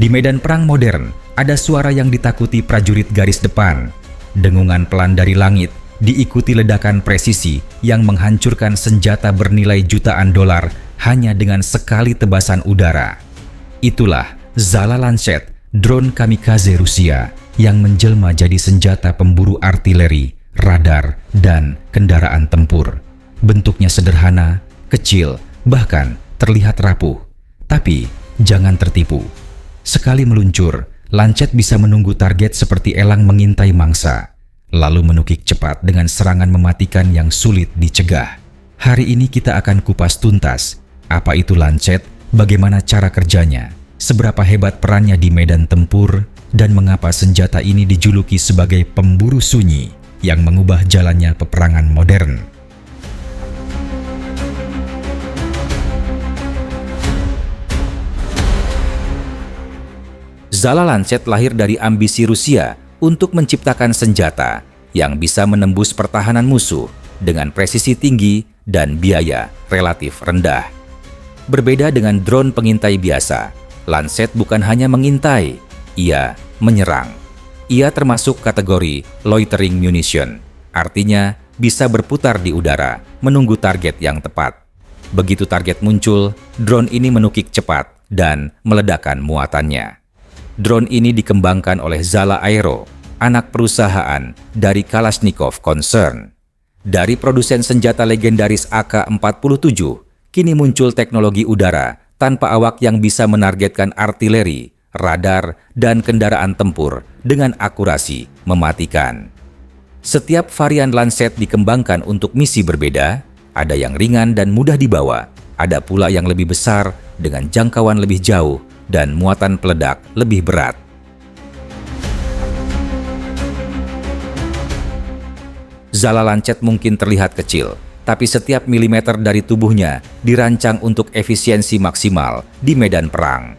Di medan perang modern, ada suara yang ditakuti prajurit garis depan. Dengungan pelan dari langit diikuti ledakan presisi yang menghancurkan senjata bernilai jutaan dolar hanya dengan sekali tebasan udara. Itulah Zala Lancet, drone kamikaze Rusia yang menjelma jadi senjata pemburu artileri, radar, dan kendaraan tempur. Bentuknya sederhana, kecil, bahkan terlihat rapuh. Tapi jangan tertipu. Sekali meluncur, Lancet bisa menunggu target seperti elang mengintai mangsa, lalu menukik cepat dengan serangan mematikan yang sulit dicegah. Hari ini kita akan kupas tuntas apa itu Lancet, bagaimana cara kerjanya, seberapa hebat perannya di medan tempur, dan mengapa senjata ini dijuluki sebagai pemburu sunyi yang mengubah jalannya peperangan modern. Zala Lancet lahir dari ambisi Rusia untuk menciptakan senjata yang bisa menembus pertahanan musuh dengan presisi tinggi dan biaya relatif rendah. Berbeda dengan drone pengintai biasa, Lancet bukan hanya mengintai, ia menyerang. Ia termasuk kategori loitering munition, artinya bisa berputar di udara menunggu target yang tepat. Begitu target muncul, drone ini menukik cepat dan meledakkan muatannya. Drone ini dikembangkan oleh Zala Aero, anak perusahaan dari Kalashnikov Concern. Dari produsen senjata legendaris AK-47, kini muncul teknologi udara tanpa awak yang bisa menargetkan artileri, radar, dan kendaraan tempur dengan akurasi mematikan. Setiap varian Lancet dikembangkan untuk misi berbeda, ada yang ringan dan mudah dibawa, ada pula yang lebih besar dengan jangkauan lebih jauh dan muatan peledak lebih berat. Zala Lancet mungkin terlihat kecil, tapi setiap milimeter dari tubuhnya dirancang untuk efisiensi maksimal di medan perang.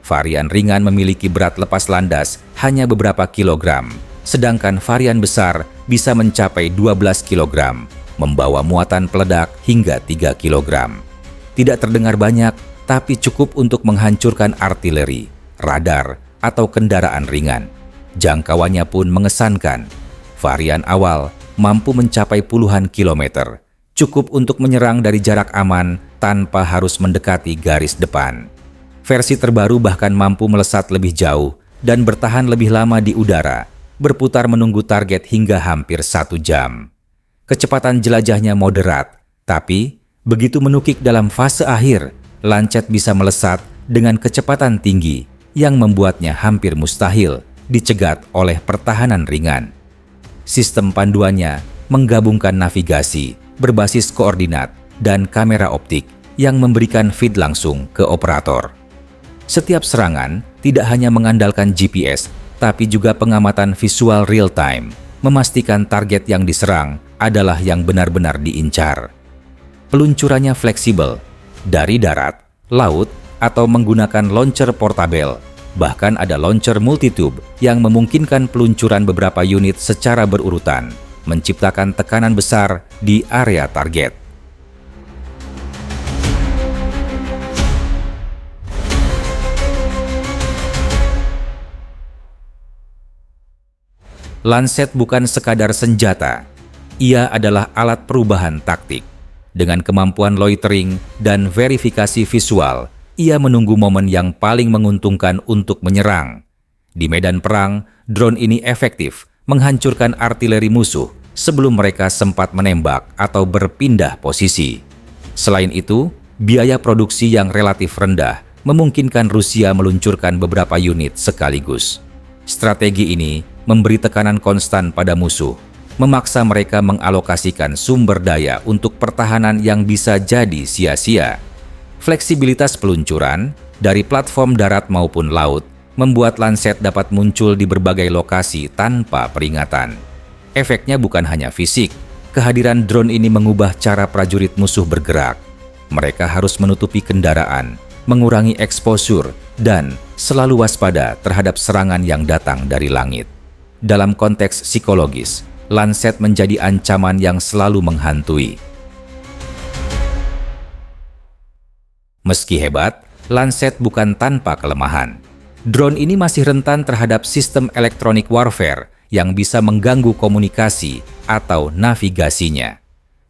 Varian ringan memiliki berat lepas landas hanya beberapa kilogram, sedangkan varian besar bisa mencapai 12 kilogram, membawa muatan peledak hingga 3 kilogram. Tidak terdengar banyak, tapi cukup untuk menghancurkan artileri, radar, atau kendaraan ringan. Jangkauannya pun mengesankan. Varian awal mampu mencapai puluhan kilometer, cukup untuk menyerang dari jarak aman tanpa harus mendekati garis depan. Versi terbaru bahkan mampu melesat lebih jauh dan bertahan lebih lama di udara, berputar menunggu target hingga hampir 1 jam. Kecepatan jelajahnya moderat, tapi begitu menukik dalam fase akhir, Lancet bisa melesat dengan kecepatan tinggi yang membuatnya hampir mustahil dicegat oleh pertahanan ringan. Sistem panduannya menggabungkan navigasi berbasis koordinat dan kamera optik yang memberikan feed langsung ke operator. Setiap serangan tidak hanya mengandalkan GPS, tapi juga pengamatan visual real-time, memastikan target yang diserang adalah yang benar-benar diincar. Peluncurannya fleksibel, dari darat, laut, atau menggunakan launcher portabel. Bahkan ada launcher multitube yang memungkinkan peluncuran beberapa unit secara berurutan, menciptakan tekanan besar di area target. Lancet bukan sekadar senjata, ia adalah alat perubahan taktik. Dengan kemampuan loitering dan verifikasi visual, ia menunggu momen yang paling menguntungkan untuk menyerang. Di medan perang, drone ini efektif menghancurkan artileri musuh sebelum mereka sempat menembak atau berpindah posisi. Selain itu, biaya produksi yang relatif rendah memungkinkan Rusia meluncurkan beberapa unit sekaligus. Strategi ini memberi tekanan konstan pada musuh, memaksa mereka mengalokasikan sumber daya untuk pertahanan yang bisa jadi sia-sia. Fleksibilitas peluncuran dari platform darat maupun laut membuat Lancet dapat muncul di berbagai lokasi tanpa peringatan. Efeknya bukan hanya fisik, kehadiran drone ini mengubah cara prajurit musuh bergerak. Mereka harus menutupi kendaraan, mengurangi exposure, dan selalu waspada terhadap serangan yang datang dari langit. Dalam konteks psikologis, Lancet menjadi ancaman yang selalu menghantui. Meski hebat, Lancet bukan tanpa kelemahan. Drone ini masih rentan terhadap sistem electronic warfare yang bisa mengganggu komunikasi atau navigasinya.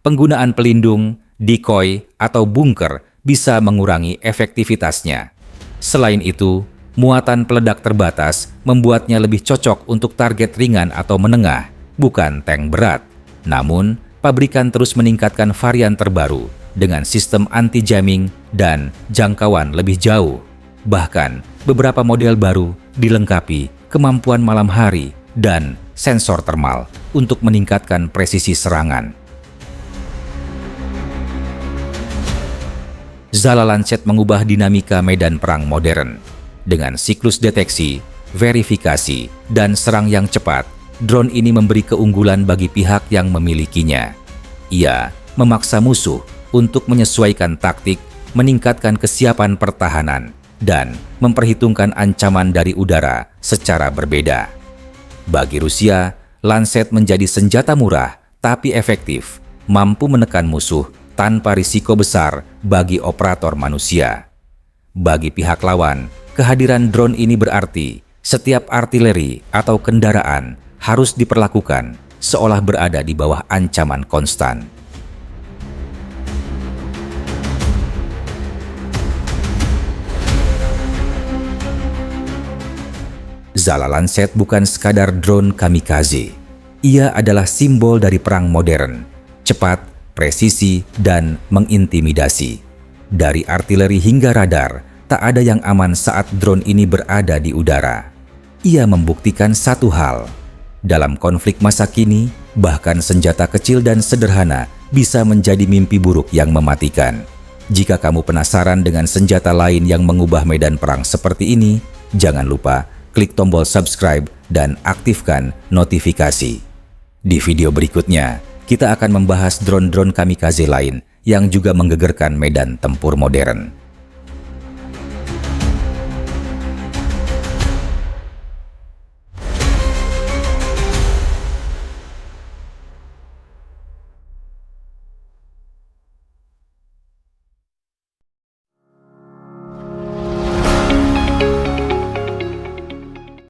Penggunaan pelindung, decoy, atau bunker bisa mengurangi efektivitasnya. Selain itu, muatan peledak terbatas membuatnya lebih cocok untuk target ringan atau menengah, bukan tank berat. Namun, pabrikan terus meningkatkan varian terbaru dengan sistem anti-jamming dan jangkauan lebih jauh. Bahkan, beberapa model baru dilengkapi kemampuan malam hari dan sensor termal untuk meningkatkan presisi serangan. Zala Lancet mengubah dinamika medan perang modern. Dengan siklus deteksi, verifikasi, dan serang yang cepat, drone ini memberi keunggulan bagi pihak yang memilikinya. Ia memaksa musuh untuk menyesuaikan taktik, meningkatkan kesiapan pertahanan, dan memperhitungkan ancaman dari udara secara berbeda. Bagi Rusia, Lancet menjadi senjata murah tapi efektif, mampu menekan musuh tanpa risiko besar bagi operator manusia. Bagi pihak lawan, kehadiran drone ini berarti setiap artileri atau kendaraan harus diperlakukan seolah berada di bawah ancaman konstan. Zala Lancet bukan sekadar drone kamikaze. Ia adalah simbol dari perang modern, cepat, presisi, dan mengintimidasi. Dari artileri hingga radar, tak ada yang aman saat drone ini berada di udara. Ia membuktikan satu hal. Dalam konflik masa kini, bahkan senjata kecil dan sederhana bisa menjadi mimpi buruk yang mematikan. Jika kamu penasaran dengan senjata lain yang mengubah medan perang seperti ini, jangan lupa klik tombol subscribe dan aktifkan notifikasi. Di video berikutnya, kita akan membahas drone-drone kamikaze lain yang juga menggegerkan medan tempur modern.